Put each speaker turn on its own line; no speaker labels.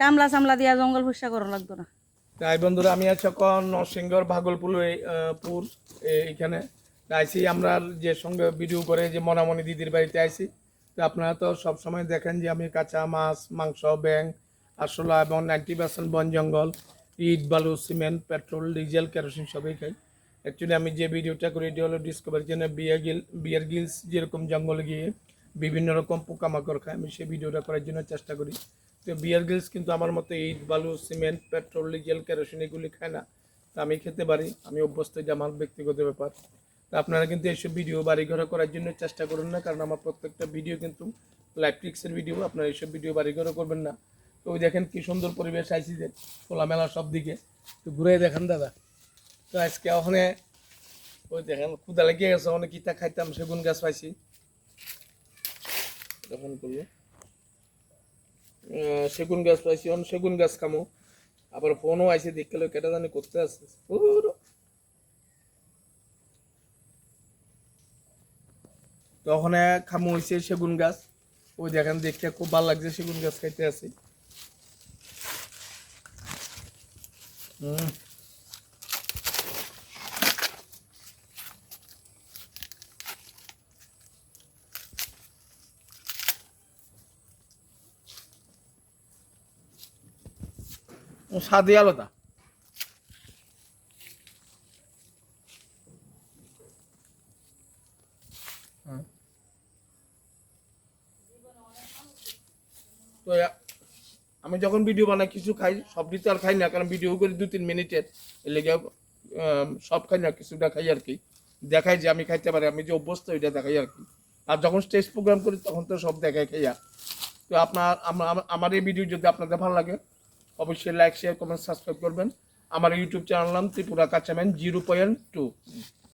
কামলা সামলা দিয়া জঙ্গল পরিষ্কার করা লাগতো না।
তাই বন্ধুরা আমি আছি এখন নরসিংগড় ভাগলপুর এইখানে আইসি আমরা যে সঙ্গে ভিডিও করে যে মনামণি দিদির বাড়িতে আইসি। তো আপনারা তো সবসময় দেখেন যে আমি কাঁচা মাছ মাংস ব্যাং আরশোলা এবং 90% বন জঙ্গল ইট বালু সিমেন্ট পেট্রোল ডিজেল কেরোসিন সবই খাই। অ্যাকচুয়ালি আমি যে ভিডিওটা করি এটি হলো ডিসকভারির জন্য বিয়ার গিলস যেরকম জঙ্গলে গিয়ে বিভিন্ন রকম পোকামাকড় খায় আমি সেই ভিডিওটা করার জন্য চেষ্টা করি। তো বিয়ার গিলস কিন্তু আমার মতো ইট বালু সিমেন্ট পেট্রোল ডিজেল কেরোসিন এগুলি খায় না। তা আমি খেতে পারি, আমি অভ্যস্ত, এটা আমার ব্যক্তিগত ব্যাপার। তা আপনারা কিন্তু এইসব ভিডিও বাড়িঘরে করার জন্য চেষ্টা করুন না, কারণ আমার প্রত্যেকটা ভিডিও কিন্তু লাইভ ট্রিক্সের ভিডিও। আপনারা এইসব ভিডিও বাড়িঘরে করবেন না। তো ওই দেখেন কি সুন্দর পরিবেশ আইসি যে খোলামেলা সব দিকে, তো ঘুরে দেখেন দাদা। তো আজকে ওখানে ওই দেখেন ক্ষুদা লেগে গেছে, অনেক কিতা খাইতাম, সেগুন গাছ পাইছি তখন করবো সেগুন গাছ পাইছি, অন সেগুন গাছ খামো। আবার ফোনও আইসে দেখতে কেটা জানি করতে আসছে পুরো। তো ওখানে খামো হয়েছে সেগুন গাছ, ওই দেখেন দেখতে খুব ভালো লাগছে, সেগুন গাছ খাইতে আছি। স্বাদই আলাদা। তো আমি যখন ভিডিও বানাই কিছু খাই, সবটি তো আর খাই না, কারণ ভিডিও করি 2-3 মিনিটের, এর লেগে সব খাই না, কিছুটা খাই আর কি। দেখাই যে আমি খাইতে পারি, আমি যে অভ্যস্ত এটা দেখাই আর কি। আর যখন স্টেজ প্রোগ্রাম করি তখন তো সব দেখাই খাইয়া। তো আমার এই ভিডিও যদি আপনাদের ভালো লাগে অবশ্যই লাইক শেয়ার কমেন্ট সাবস্ক্রাইব করবেন। আমার ইউটিউব চ্যানেল নাম ত্রিপুরা কাঁচাম্যান 0.2।